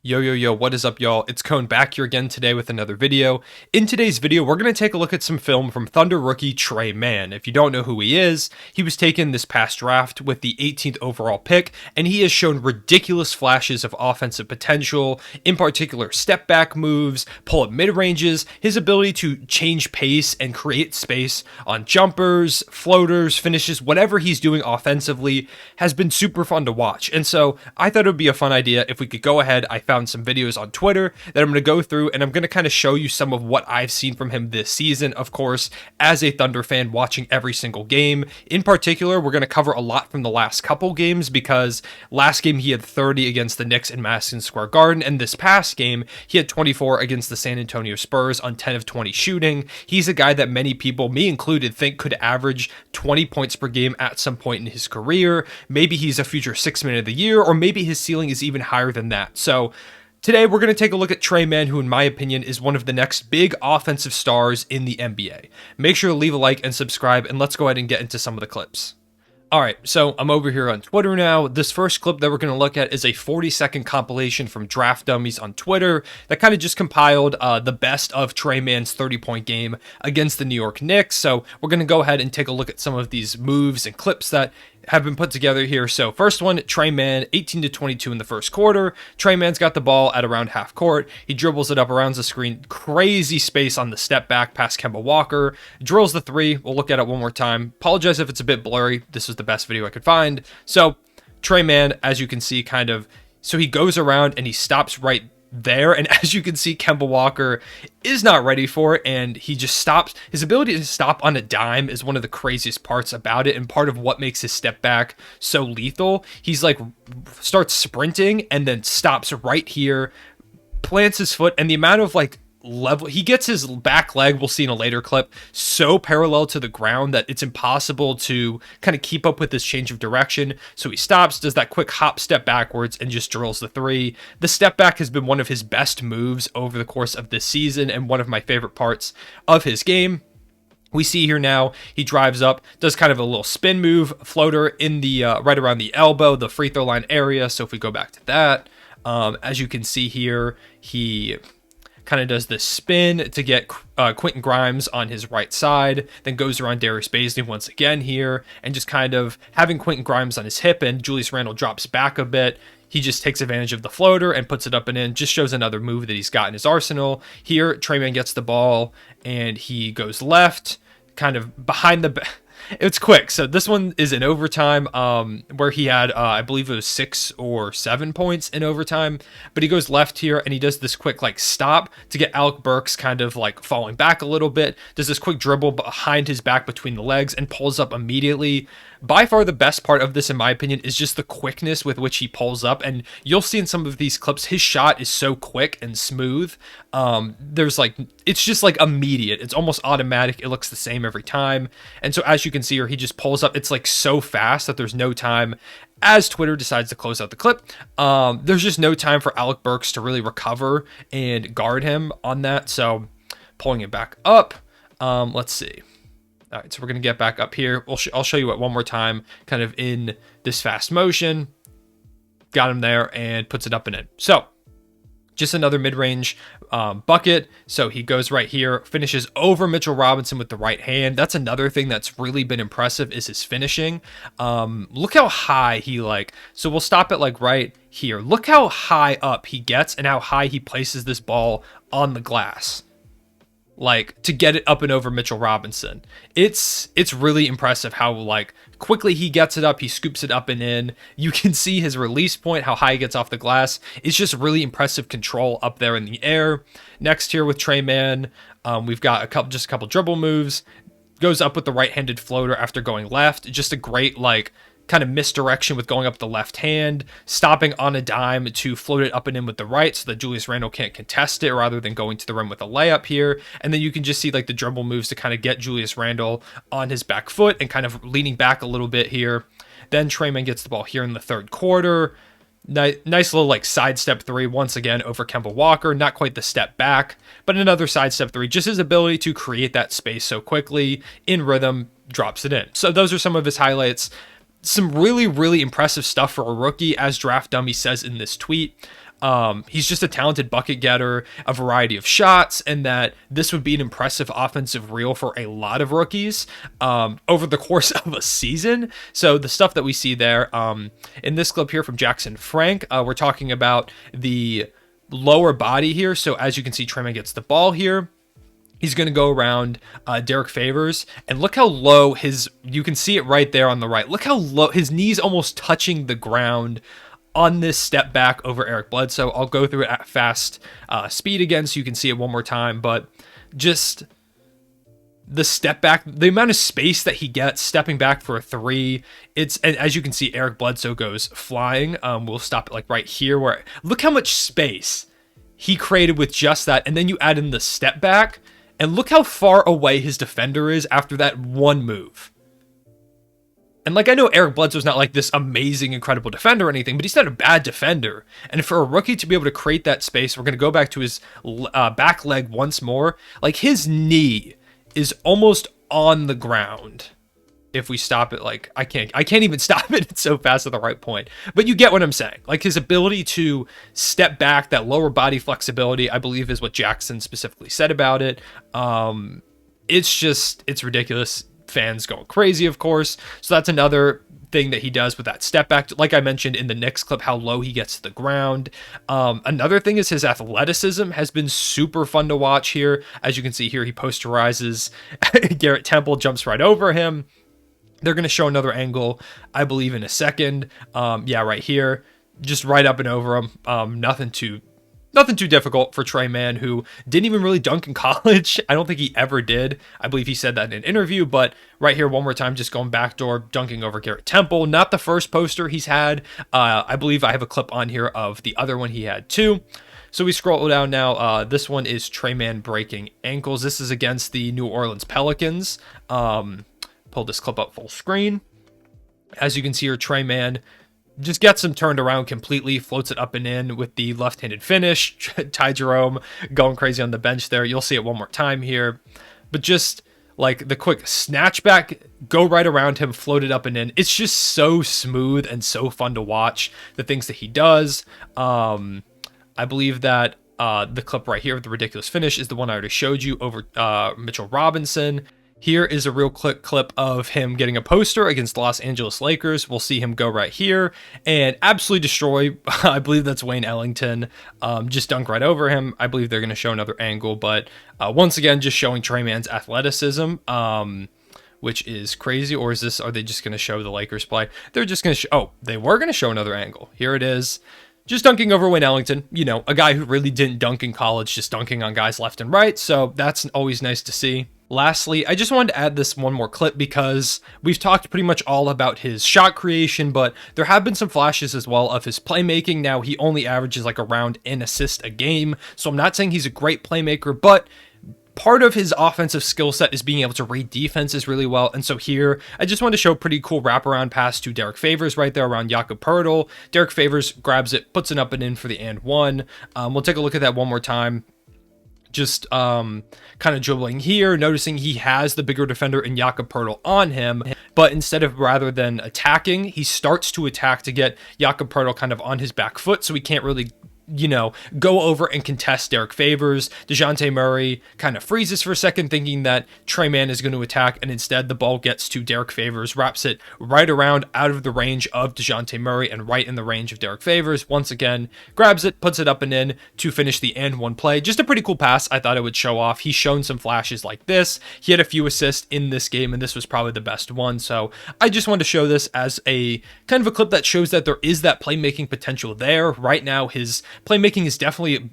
Yo, what is up, y'all? It's Cone back here again today with another video. In today's video, we're going to take a look at some film from Thunder rookie Tre Mann. If you don't know who he is, he was taken this past draft with the 18th overall pick, and he has shown ridiculous flashes of offensive potential, in particular step back moves, pull-up mid-ranges, his ability to change pace and create space on jumpers, floaters, finishes, whatever he's doing offensively has been super fun to watch. And so I thought it would be a fun idea if we could go ahead. I found some videos on Twitter that I'm going to go through, and I'm going to kind of show you some of what I've seen from him this season, of course, as a Thunder fan watching every single game. In particular, we're going to cover a lot from the last couple games because last game he had 30 against the Knicks in Madison Square Garden, and this past game he had 24 against the San Antonio Spurs on 10 of 20 shooting. He's a guy that many people, me included, think could average 20 points per game at some point in his career. Maybe he's a future six-man of the year, or maybe his ceiling is even higher than that. So today, we're going to take a look at Tre Mann, who in my opinion is one of the next big offensive stars in the NBA. Make sure to leave a like and subscribe, and let's go ahead and get into some of the clips. Alright, so I'm over here on Twitter now. This first clip that we're going to look at is a 40-second compilation from Draft Dummies on Twitter that kind of just compiled the best of Tre Mann's 30-point game against the New York Knicks. So we're going to go ahead and take a look at some of these moves and clips that have been put together here. So first one, Tre Mann, 18 to 22 in the first quarter. Tre Mann's got the ball at around half court. He dribbles it up around the screen. Crazy space on the step back past Kemba Walker. Drills the three. We'll look at it one more time. Apologize if it's a bit blurry. This was the best video I could find. So Tre Mann, as you can see, so he goes around and he stops right there, and as you can see, Kemba Walker is not ready for it, and he just stops. His ability to stop on a dime is one of the craziest parts about it, and part of what makes his step back so lethal. He's like starts sprinting and then stops right here, plants his foot, and the amount of level he gets, his back leg, we'll see in a later clip, so parallel to the ground that it's impossible to kind of keep up with this change of direction. So he stops, does that quick hop step backwards, and just drills the three. The step back has been one of his best moves over the course of this season and one of my favorite parts of his game. We see here now, he drives up, does kind of a little spin move, floater in the right around the elbow, the free throw line area. So if we go back to that, as you can see here, he kind of does this spin to get Quentin Grimes on his right side, then goes around Darius Bazley once again here, and just kind of having Quentin Grimes on his hip, and Julius Randle drops back a bit. He just takes advantage of the floater and puts it up and in. Just shows another move that he's got in his arsenal. Here, Tre Mann gets the ball, and he goes left, kind of behind the... It's quick. So this one is in overtime, where he had, I believe it was 6 or 7 points in overtime. But he goes left here, and he does this quick stop to get Alec Burks kind of falling back a little bit. Does this quick dribble behind his back between the legs and pulls up immediately. By far the best part of this, in my opinion, is just the quickness with which he pulls up. And you'll see in some of these clips, his shot is so quick and smooth. It's just immediate. It's almost automatic. It looks the same every time. And so as you can see here, he just pulls up. It's so fast that there's no time. As Twitter decides to close out the clip, there's just no time for Alec Burks to really recover and guard him on that. So pulling it back up, let's see. All right, so we're going to get back up here. I'll show you it one more time, kind of in this fast motion. Got him there and puts it up and in. So just another mid-range bucket. So he goes right here, finishes over Mitchell Robinson with the right hand. That's another thing that's really been impressive is his finishing. Look how high he so we'll stop it right here. Look how high up he gets and how high he places this ball on the glass. To get it up and over Mitchell Robinson. It's really impressive how quickly he gets it up, he scoops it up and in. You can see his release point, how high he gets off the glass. It's just really impressive control up there in the air. Next here with Tre Mann, we've got a couple dribble moves. Goes up with the right-handed floater after going left. Just a great kind of misdirection with going up the left hand, stopping on a dime to float it up and in with the right so that Julius Randle can't contest it rather than going to the rim with a layup here. And then you can just see the dribble moves to kind of get Julius Randle on his back foot and kind of leaning back a little bit here. Then Tre Mann gets the ball here in the third quarter. Nice little sidestep three once again over Kemba Walker. Not quite the step back, but another sidestep three. Just his ability to create that space so quickly in rhythm, drops it in. So those are some of his highlights. Some really, really impressive stuff for a rookie, as Draft Dummy says in this tweet. he's just a talented bucket getter, a variety of shots, and that this would be an impressive offensive reel for a lot of rookies over the course of a season. So the stuff that we see there in this clip here from Jackson Frank, we're talking about the lower body here. So as you can see, Tre Mann gets the ball here. He's going to go around Derek Favors, and look how low you can see it right there on the right. Look how low his knees almost touching the ground on this step back over Eric Bledsoe. I'll go through it at fast speed again so you can see it one more time, but just the step back, the amount of space that he gets stepping back for a three, and as you can see, Eric Bledsoe goes flying. We'll stop it like right here where, look how much space he created with just that, and then you add in the step back, and look how far away his defender is after that one move. And like, I know Eric Bledsoe's not like this amazing, incredible defender or anything, but he's not a bad defender. And for a rookie to be able to create that space, we're going to go back to his back leg once more. Like, his knee is almost on the ground. If we stop it, like, I can't even stop it. It's so fast at the right point. But you get what I'm saying. Like, his ability to step back, that lower body flexibility, I believe is what Jackson specifically said about it. It's ridiculous. Fans going crazy, of course. So that's another thing that he does with that step back. Like I mentioned in the Knicks clip, how low he gets to the ground. Another thing is his athleticism has been super fun to watch here. As you can see here, he posterizes Garrett Temple, jumps right over him. They're going to show another angle, I believe, in a second. Yeah, right here. Just right up and over him. Nothing too difficult for Tre Mann, who didn't even really dunk in college. I don't think he ever did. I believe he said that in an interview, but right here, one more time, just going backdoor, dunking over Garrett Temple. Not the first poster he's had. I believe I have a clip on here of the other one he had too. So we scroll down now. This one is Tre Mann breaking ankles. This is against the New Orleans Pelicans. Pull this clip up full screen. As you can see here, Tre Mann just gets him turned around completely, floats it up and in with the left-handed finish. Ty Jerome going crazy on the bench there. You'll see it one more time here. But just like the quick snatch back, go right around him, float it up and in. It's just so smooth and so fun to watch the things that he does. I believe that the clip right here with the ridiculous finish is the one I already showed you over Mitchell Robinson. Here is a real quick clip of him getting a poster against the Los Angeles Lakers. We'll see him go right here and absolutely destroy, I believe that's Wayne Ellington, just dunk right over him. I believe they're going to show another angle, but once again, just showing Tre Mann's athleticism, which is crazy. Or are they just going to show the Lakers play? They're just going to they were going to show another angle. Here it is. Just dunking over Wayne Ellington, a guy who really didn't dunk in college, just dunking on guys left and right. So that's always nice to see. Lastly, I just wanted to add this one more clip because we've talked pretty much all about his shot creation, but there have been some flashes as well of his playmaking. Now, he only averages like around an assist a game, so I'm not saying he's a great playmaker, but part of his offensive skill set is being able to read defenses really well. And so here, I just wanted to show a pretty cool wraparound pass to Derek Favors right there around Jakob Poeltl. Derek Favors grabs it, puts it up and in for the and one. We'll take a look at that one more time. Just kind of dribbling here, noticing he has the bigger defender in Jakob Poeltl on him, but rather than attacking, he starts to attack to get Jakob Poeltl kind of on his back foot, so he can't really go over and contest Derek Favors. DeJounte Murray kind of freezes for a second, thinking that Tre Mann is going to attack, and instead the ball gets to Derek Favors, wraps it right around out of the range of DeJounte Murray and right in the range of Derek Favors. Once again, grabs it, puts it up and in to finish the and one play. Just a pretty cool pass. I thought it would show off. He's shown some flashes like this. He had a few assists in this game, and this was probably the best one. So I just wanted to show this as a kind of a clip that shows that there is that playmaking potential there. Right now, his playmaking is definitely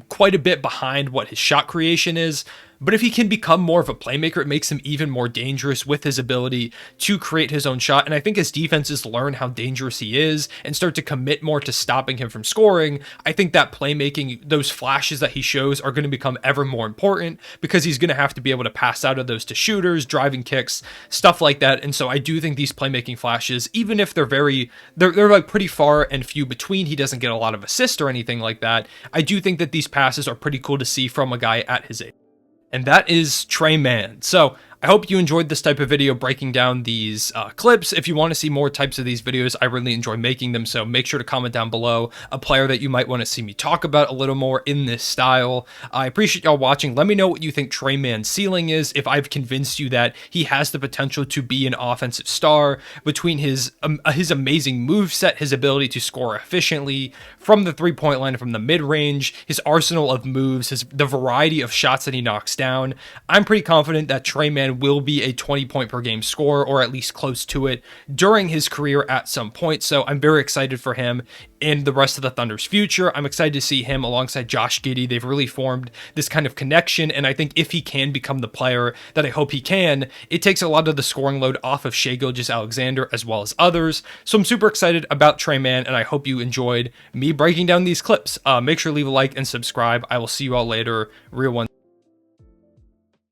quite a bit behind what his shot creation is, but if he can become more of a playmaker, it makes him even more dangerous with his ability to create his own shot. And I think as defenses learn how dangerous he is and start to commit more to stopping him from scoring, I think that playmaking, those flashes that he shows are going to become ever more important because he's going to have to be able to pass out of those to shooters, driving kicks, stuff like that. And so I do think these playmaking flashes, even if they're like pretty far and few between, he doesn't get a lot of assists or anything like that, I do think that these passes are pretty cool to see from a guy at his age. And that is Tre Mann. So I hope you enjoyed this type of video breaking down these clips. If you want to see more types of these videos, I really enjoy making them, so make sure to comment down below a player that you might want to see me talk about a little more in this style. I appreciate y'all watching. Let me know what you think Tre Mann's ceiling is, if I've convinced you that he has the potential to be an offensive star between his amazing moveset, his ability to score efficiently from the three-point line, from the mid-range, his arsenal of moves, the variety of shots that he knocks down. I'm pretty confident that Tre Mann will be a 20-point per game scorer, or at least close to it, during his career at some point. So I'm very excited for him in the rest of the Thunder's future. I'm excited to see him alongside Josh Giddey. They've really formed this kind of connection, and I think if he can become the player that I hope he can, it takes a lot of the scoring load off of Gilgeous-Alexander as well as others. So I'm super excited about Tre Mann, and I hope you enjoyed me breaking down these clips. Make sure to leave a like and subscribe. I will see you all later. Real one.